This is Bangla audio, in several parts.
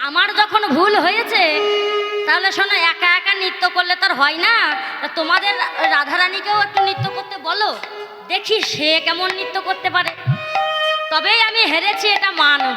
আমার যখন ভুল হয়েছে তাহলে শোনো, একা একা নৃত্য করলে তার হয় না। তা তোমাদের রাধারানীকেও একটু নৃত্য করতে বলো, দেখি সে কেমন নৃত্য করতে পারে, তবেই আমি হেরেছি এটা মানব।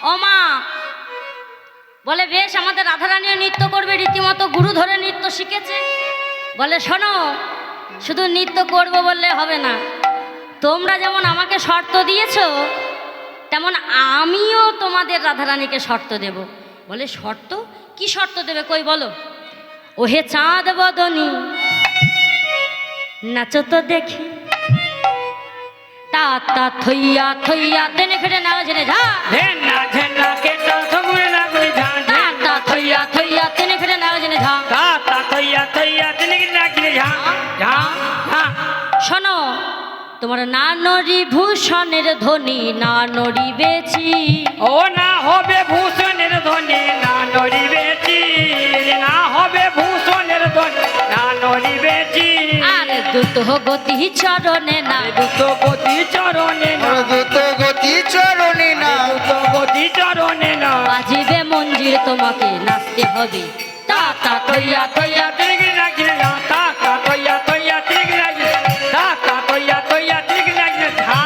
ও মা বলে, বেশ, আমাদের রাধারানীও নৃত্য করবে, রীতিমতো গুরু ধরে নৃত্য শিখেছে। বলে, শোনো, শুধু নৃত্য করবো বললে হবে না, তোমরা যেমন আমাকে শর্ত দিয়েছো তেমন আমিও তোমাদের রাধারানীকে শর্ত দেব। বলে, শর্ত? কি শর্ত দেবে কই বলো? ওহে চাঁদ বদনী নাচো তো দেখি, তা তা থইয়া থইয়া তেনে ফেটে না জেনে ঝা ঝেনা ঝেনা কে তো সগুরে না গুলি ঝা তা তা থইয়া থইয়া তেনে ফেটে না জেনে ঝা। তা তা থইয়া থইয়া তিনে কি না কিনে ঝা ঝা ঝা। শোনো, তোমার না নরি ভূষণের ধ্বনি না নড়ি বেচি, ও না হবে ভূষণের ধ্বনি না নড়িবেছি, না হবে ভূষণের ধ্বনি না নড়িবেছি। আর দ্রুত গতি চরণে না দ্রুত গতি চরণে না, দ্রুত গতি চরণে না, দ্রুত গতি চরণে না। বাজিবে মঞ্জির, তোমাকে নাচতে হবে তা তা থইয়া থইয়া। তিনে কি না কিনে ঝা তা তা থইয়া থইয়া তিনে কি না কিনে তা তা থইয়া থইয়া তিনে কি না কিনে ঝা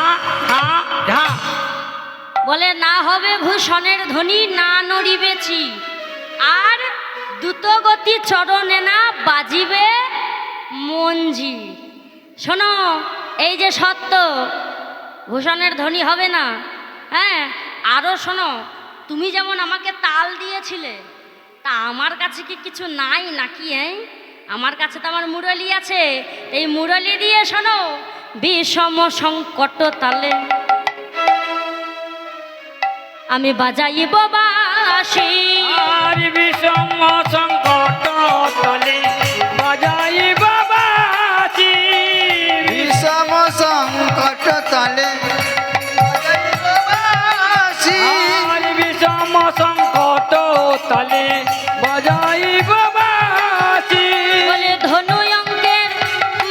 ঝা ঝা। বলে, না হবে ভূষণের ধ্বনি না নড়িবেছি, আর দ্রুত গতি চরণে না বাজিবে মঞ্জি। শোনো, এই যে সত্য, ভূষণের ধ্বনি হবে না। হ্যাঁ, আরও শোনো, তুমি যেমন আমাকে তাল দিয়েছিলে, তা আমার কাছে কি কিছু নাই নাকি? হ্যাঁ, আমার কাছে তো আমার মুরলি আছে, এই মুরলি দিয়ে শোনো, বিষম সংকট তালে আমি বাজাইব বাঁশি। আর বিষম সংকট তলে বাজাইব বাঁশি, বিষম সংকট তলে বাজাইব বাঁশি। আর বিষম সংকট তলে বাজাইব বাঁশি। বলে, ধনু অঙ্কের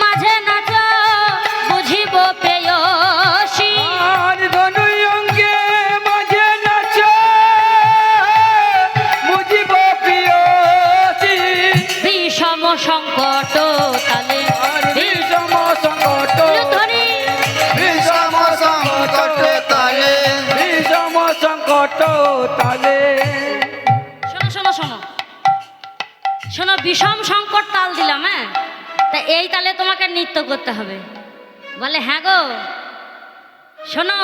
মাঝে নাচ বুঝিব প্রেয়সী, আর ধনু অঙ্গে মাঝে নাচ বুঝিব প্রিয়সী। বিষম সংকট তালে আর বিষম সংকট, ধ্বনি বিষম সংকট তলে বিষম সংকট তলে। শোনো শোনো শোনো শোনো, বিষম সংকট তাল দিলাম। হ্যাঁ, তা এই তালে তোমাকে নৃত্য করতে হবে। বলে, হ্যাঁ গো, শোনো,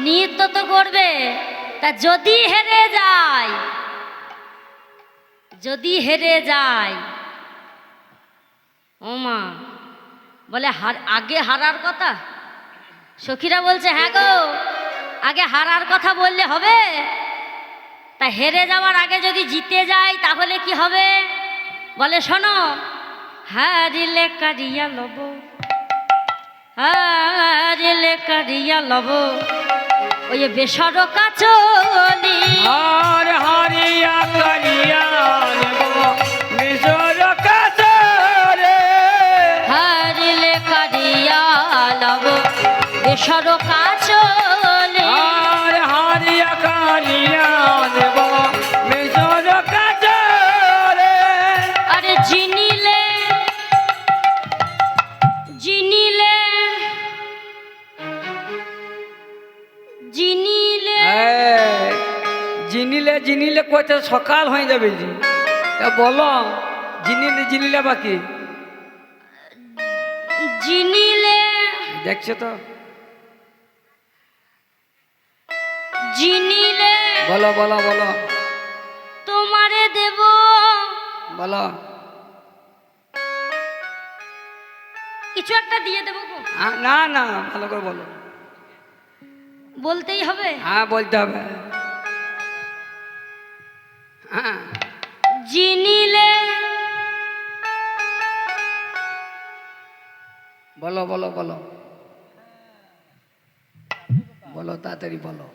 নৃত্য তো করবে, তা যদি হেরে যায়, যদি হেরে যায়, ও মা বলে, আগে হারার কথা। সখীরা বলছে, হ্যাঁ গো, আগে হারার কথা বললে হবে? তা হেরে যাওয়ার আগে যদি জিতে যায় তাহলে কি হবে? বলে, শোনো, হারিলে কারিয়া লব, হারিলে কারিয়া লব, ওই বেসর কাচলি। আর হারিয়া কারিয়া নেব মিশর কাছরে, হারিলে কারিয়া লব বেসর কাচলি। আর হারিয়া কারিয়া নেব মিশর কাছরে। আরে জিনিলে জিনিলে জিনিলে জিনিলে জিনিলে কইতে সকাল হয়ে যাবে জি। তা বলো, জিনিলে জিনিলে বাকি জিনিলে দেখছো তো? জিনিলে বলো বলো বলো তোমারে দেব, বলো। কিছু একটা দিয়ে দেবো গো। না না, ভালো করে বলো। বলতেই হবে। হ্যাঁ, বলতে হবে। হ্যাঁ, জিনিলে বলো বলো বলো বলো, তাড়াতাড়ি বলো।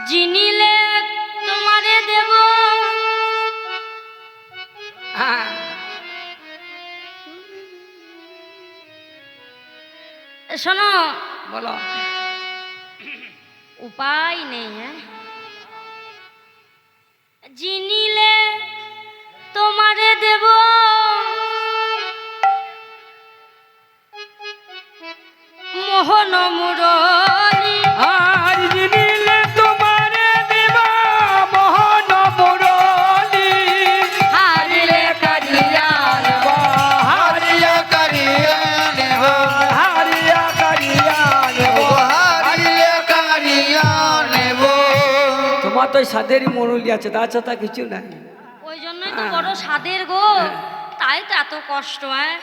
জিনিলে তোমারে দেব, হ্যাঁ, শোনো, বলো। উপায় নেই। হ্যাঁ, তো সাদেরই মরুলি আছে, তাছাড়া কিছু নাই। ওই জন্যই তো বড় স্বাদের গো, তাই তো এত কষ্ট। হ্যাঁ,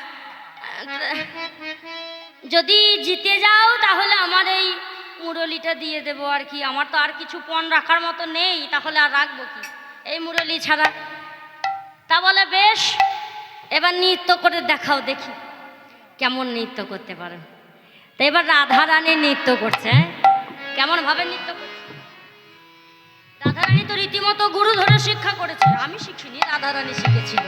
যদি জিতে যাও তাহলে আমার এই মুরলিটা দিয়ে দেবো আর কি। আমার তো আর কিছু পণ রাখার মতো নেই, তাহলে আর রাখবো কি এই মুরলি ছাড়া। তা বলে বেশ, এবার নৃত্য করে দেখাও, দেখি কেমন নৃত্য করতে পারো। তো এবার রাধারানী নৃত্য করছে। হ্যাঁ, কেমন ভাবে নৃত্য করছে? রাধারানী তো রীতিমতো গুরু ধরে শিক্ষা করেছে, আমি শিখিনি, রাধারানী শিখেছিল।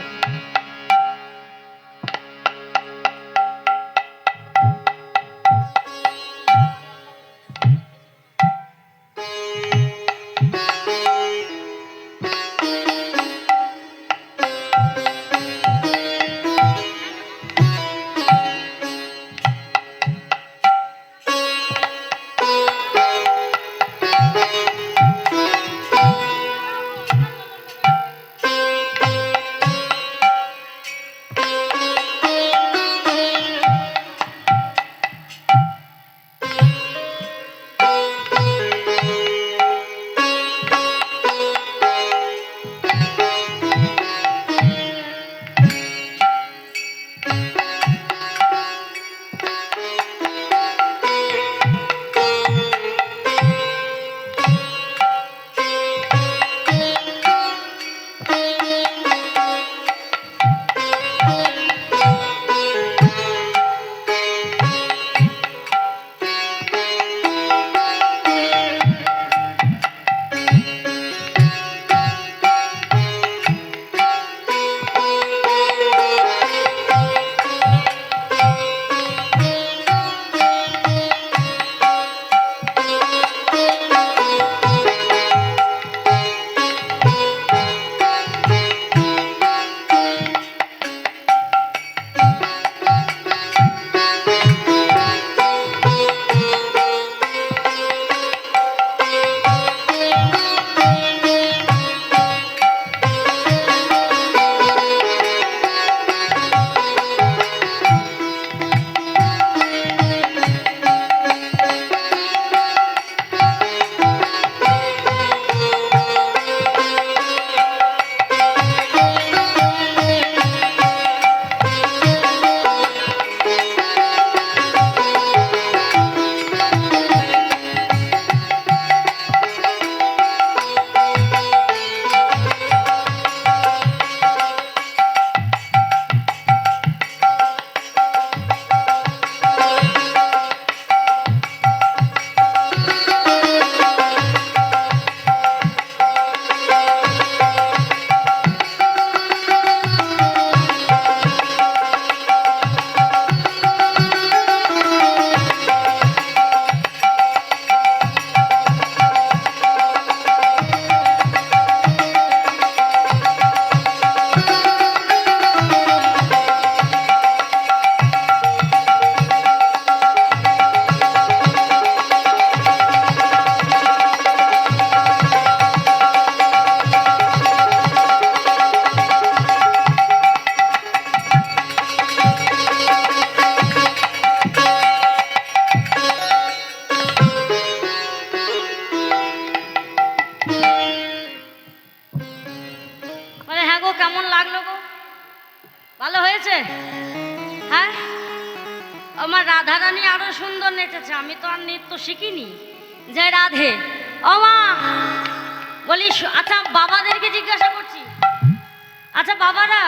ভালো হয়েছে? হ্যাঁ, আমার রাধারানী আরো সুন্দর নেচেছে। আমি তো আর নৃত্য শিখিনি। জয় রাধে। ও মা, বলি আচ্ছা বাবাদেরকে জিজ্ঞাসা করছি, আচ্ছা বাবারা,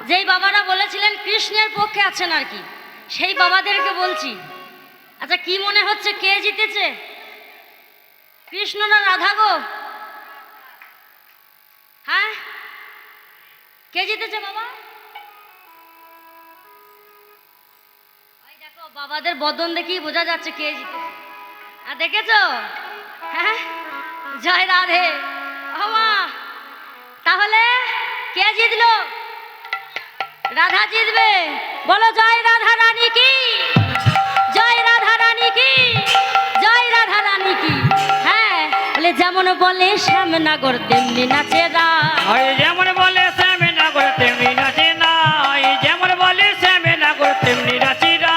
যেই বাবারা বলেছিলেন কৃষ্ণের পক্ষে আছেন আর কি, সেই বাবাদেরকে বলছি, আচ্ছা কি মনে হচ্ছে কে জিতেছে, কৃষ্ণ না রাধা গো? হ্যাঁ, কে জিতেছে বাবা? ওই দেখো বাবাদের বদন দেখি বোঝা যাচ্ছে কে জিতেছে। আর দেখেছো? হ্যাঁ, জয় রাধে। ও মা, তাহলে কে জিতলো? রাধা জিতবে। বলো জয় রাধা রানী কি, জয় রাধা রানী কি, জয় রাধা রানী কি। হ্যাঁ, বলে যেমন বলে শ্যামনগর তেমনি নাচে রাধা, যেমন বলে শ্যামনগর তেমনি নাচে না, যেমন বলে শ্যামনগর তেমনি নাচি রা,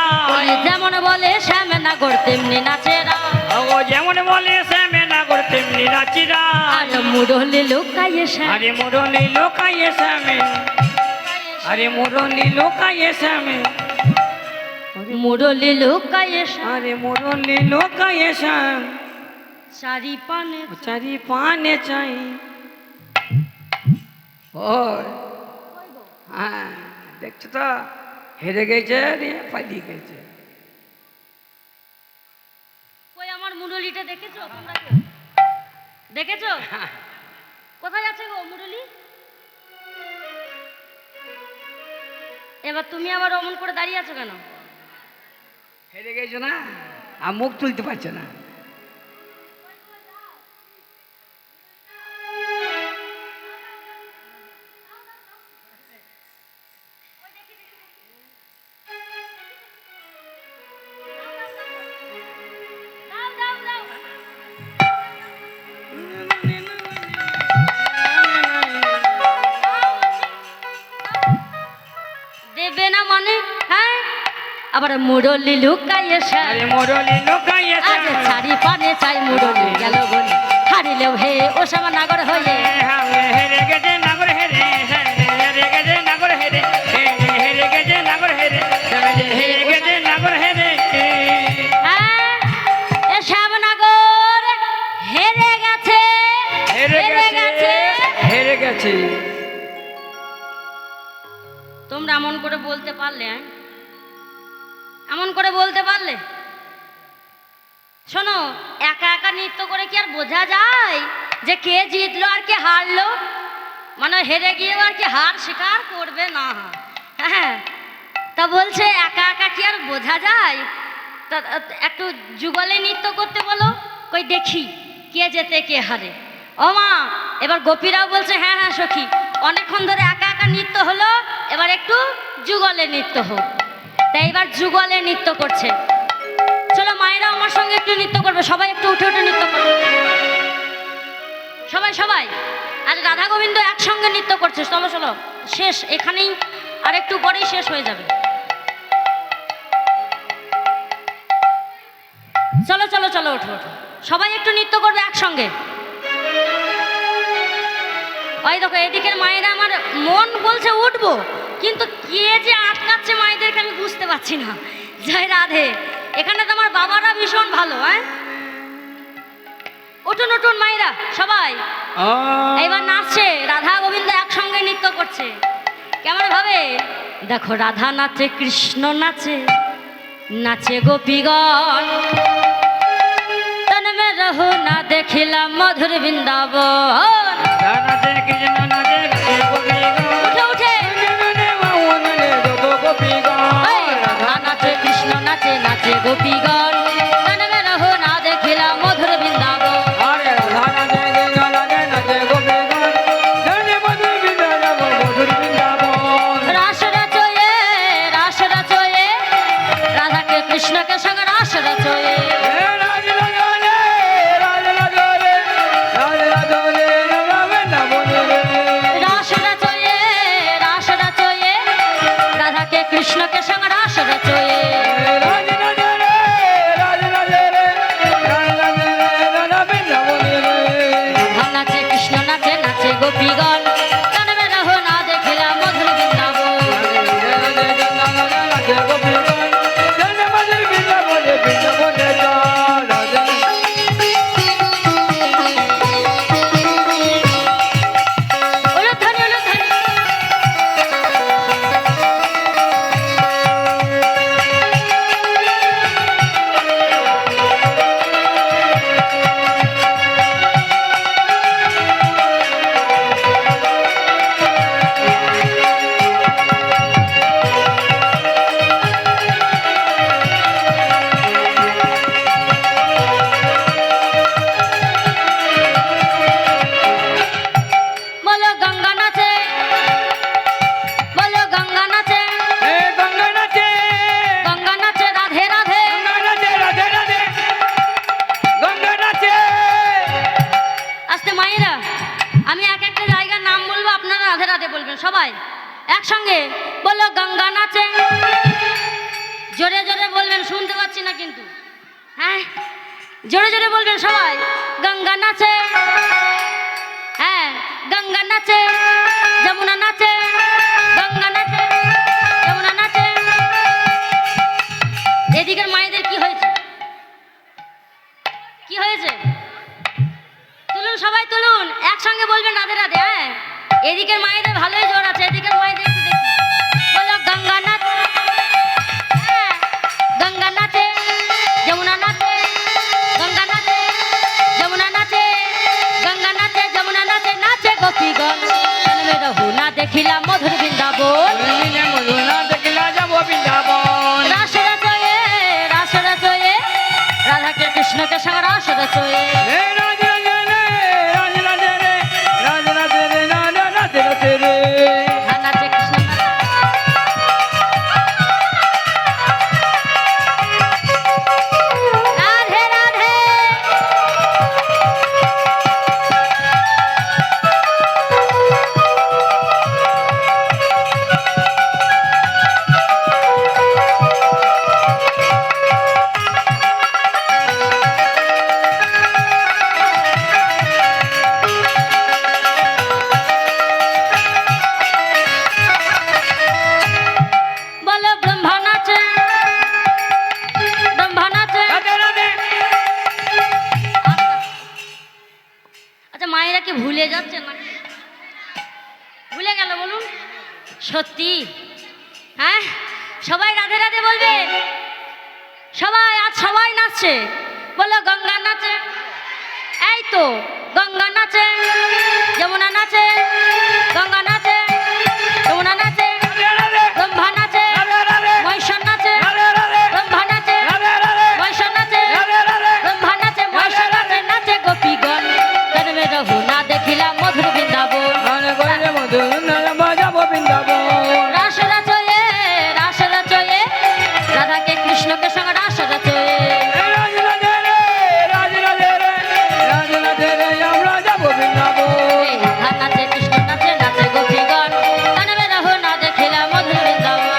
যেমন বলে শ্যামনগর তেমনি নাচে রাধা, যেমন বলে শ্যামনগর তেমনি নাচি রা। মুরলি লুকায়ে শ্যাম আরে মুরলি লোকায়ে শ্যামে আরে মুরলি লোকায়ে শ্যামে মুরলি লুকায়ে শ্যাম আরে মুরলি লোকায়ে শ্যাম চারি পানে চারি পানে চাই ও হ্যাঁ দেখছো তো হেরে গেছে রে পালিয়ে গেছে কই আমার মুরলিটা দেখেছো তোমরা কেউ? দেখেছো কোথায় আছে গো মুরলি? এবার তুমি আবার অমন করে দাঁড়িয়ে আছো কেন? হেরে গেছো না আর মুখ তুলতে পারছে না দাও দাও দাও দেবে না মানে হ্যাঁ আবার মুরলি লুকায়ে শ্যাম আরে মুরলি লোকায়ে আজ শ্যাম চারি পানে চাই মুরলি গেল বলি হারিলেও হে ও শ্যামা নাগর হয়ে হেরে গেছে নাগর হেরে হেরে গেছে নাগর হেরে হেরে গেছে নাগর হেরে হেরে গেছে নাগর হেরে হ্যাঁ এ শ্যামনগর হেরে গেছে হেরে গেছে হেরে গেছে তোমরা এমন করে বলতে পারলে হ্যাঁ? এমন করে বলতে পারলে শোনো একা একা নৃত্য করে কি আর বোঝা যায় যে কে জিতলো আর কে হারলো মানে হেরে গিয়েও আর কি হার স্বীকার করবে না হ্যাঁ তা বলছে একা একা কি আর বোঝা যায় তা একটু যুগলে নৃত্য করতে বলো কই দেখি কে জেতে কে হারে ও মা এবার গোপীরাও বলছে হ্যাঁ হ্যাঁ সখী অনেকক্ষণ ধরে একা একা নৃত্য হলো এবার একটু যুগলে নৃত্য হোক তাই এবার যুগলে নৃত্য করছে চলো মায়েরা আমার সঙ্গে একটু নৃত্য করবে সবাই একটু উঠে উঠে নৃত্য করবে সবাই সবাই আজ রাধা গোবিন্দ একসঙ্গে নৃত্য করছে চলো চলো শেষ এখানেই আর একটু পরেই শেষ হয়ে যাবে চলো চলো চলো ওঠো ওঠো সবাই একটু নৃত্য করবে একসঙ্গে ওই দেখো এদিকের মায়েরা আমার মন বলছে উঠবো কিন্তু কে যে আটকাচ্ছে মায়েদেরকে আমি বুঝতে পারছি না জয় রাধে এখানে তো আমার বাবারা ভীষণ ভালো হ্যাঁ উঠুন উঠুন মায়েরা সবাই এইবার নাচছে রাধা গোবিন্দ একসঙ্গে নৃত্য করছে কেমন ভাবে দেখো রাধা নাচে কৃষ্ণ নাচে নাচে গোপীগণ তন্মে রহু না দেখিলাম মধুর বৃন্দাবন উঠে উঠে এই, রাধা নাচে কৃষ্ণ নাচে নাচে গোপীগণ তন্মে রহু না দেখিলাম মধুর বৃন্দাবন রাস রচয়ে রাধাকে কৃষ্ণকে সঙ্গে রাস রচয়ে রাস রচয়ে রাধাকে কৃষ্ণকে সঙ্গে রাস রচয়ে রাধা নাচে কৃষ্ণ নাচে নাচে গোপীগণ তন্মে রহু না দেখিলাম মধুর বৃন্দাবন উলুধ্বনি উলুধ্বনি বলো গঙ্গা নাচে বলো গঙ্গা নাচে গঙ্গা নাচে রাধে রাধে আস্তে মায়েরা আমি এক একটা জায়গার নাম বলবো আপনারা রাধে রাধে বলবেন সবাই একসঙ্গে বলো গঙ্গা নাচে জোরে জোরে বলবেন শুনতে পাচ্ছি না কিন্তু হ্যাঁ জোরে জোরে বলবেন সবাই গঙ্গা নাচে নাচে যমুনা নাচে গঙ্গা নাচে যমুনা নাচে। এদিকের মায়েদের কি হয়েছে? কি হয়েছে? তুলুন সবাই তুলুন, একসঙ্গে বলবেন রাধে রাধে। হ্যাঁ, এদিকের মায়েদের ভালোই জোর আছে, এদিকের মায়েদের একটু দেখি। বলো গঙ্গা নাচে, হ্যাঁ, গঙ্গা নাচে যমুনা নাচে গঙ্গা নাচে যমুনা নাচে গঙ্গা নাচে যমুনা নাচে নাচে গোপীগণ। রহু না দেখিলাম মধুর বৃন্দাবন, মধুনা দেখিলা যাব বৃন্দাবন। রাস রচয়ে রাস রচয়ে রাধাকে কৃষ্ণকে সঙ্গে রাস রচয়ে। হে রাধে রাধে রে, রাধে রাধে রে, রাধে রাধে রে, রাধে রাধে রাধে রে। রাধা নাচে কৃষ্ণ নাচে। রাধে রাধে। বলো ব্রহ্মা নাচে ব্রহ্মা নাচে। রাধে রাধে। আচ্ছা, মায়েরা কি ভুলে যাচ্ছে না? ভুলে গেল বলুন? সত্যি? হ্যাঁ, সবাই রাধে রাধে বলবে। সবাই আজ সবাই নাচছে। বলো গঙ্গা নাচে, এই তো গঙ্গা নাচে যমুনা নাচে গঙ্গা নাচে যমুনা নাচে রাধে রাধে। ব্রহ্মা নাচে রাধে রাধে। মহেশ্বর নাচে রাধে রাধে। ব্রহ্মা নাচে রাধে রাধে। মহেশ্বর নাচে রাধে রাধে। ব্রহ্মা নাচে মহেশ্বর নাচে নাচে গোপীগণ। তন্মে রহু না দেখিলাম মধুর বৃন্দাবন। গানে গাইলে মধুনা যাব বৃন্দাবন। রাস রচয়ে রাস রচয়ে রাধাকে কৃষ্ণকে সঙ্গে রাস রচয়ে। হে রাধে রাধে রে, রাধে রাধে রে, রাধে রাধে রে, আমরা যাব বৃন্দাবন। রাধা নাচে কৃষ্ণ নাচে নাচে গোপীগণ। তন্মে রহু না দেখিলাম মধুর বৃন্দাবন।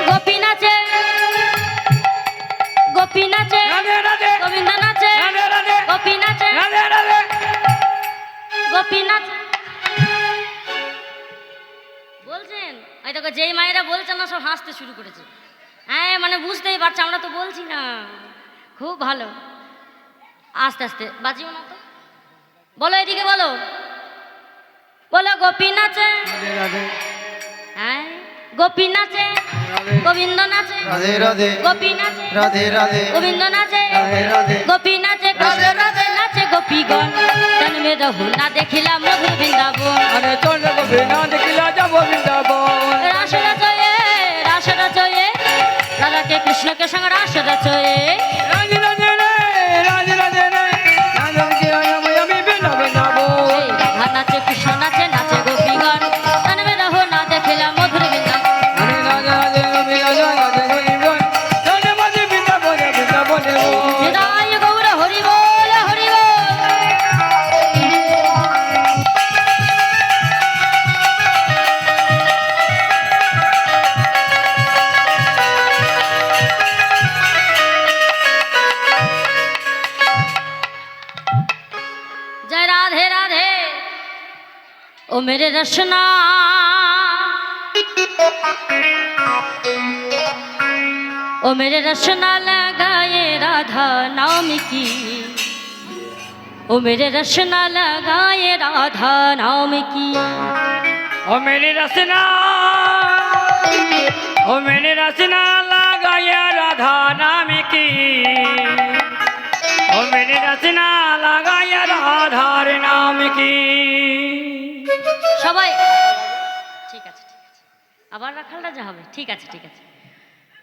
গোপী নাচে গোপী নাচে গোবিন্দ নাচে গোপী নাচে গোপী নাচে। বলছেন ওই দেখো, যেই মায়েরা বলছে না সব হাসতে শুরু করেছে। হ্যাঁ, মানে বুঝতেই পারছে আমরা তো বলছি না। খুব ভালো, আস্তে আস্তে বাজিও না তো। বলো এদিকে বলো, বলো গোপী নাচে, হ্যাঁ গোপী নাচে গোবিন্দ নাচে রাধে রাধে গোপী নাচে রাধে রাধে গোবিন্দ নাচে রাধে রাধে গোপী নাচে কৃষ্ণ নাচে নাচে গোপীগণ। তন্মে রহু না দেখিলাম মধুর বৃন্দাবন। রাস রচয়ে রাস রচয়ে রাধাকে কৃষ্ণকে সঙ্গে রাস রচয়ে। এই রাধা নাচে কৃষ্ণ নাচে নাচে গোপীগণ। তন্মে রহু না দেখিলাম মধুর বৃন্দাবন। হৃদয় গৌর হরি বল হরি বল। जय राधे राधे। ओ मेरे रसना ओ मेरे रसना लगाए राधा नाम की। ओ मेरे रसना लगाए राधा नाम की। ओ मेरी रसना, ओ मेरी रसना लगाया राधा नाम की। ओ मेरी रचना लगाया राधार नाम की। সবাই ঠিক আছে ঠিক আছে, আবার রাখালটা যা হবে। ঠিক আছে ঠিক আছে।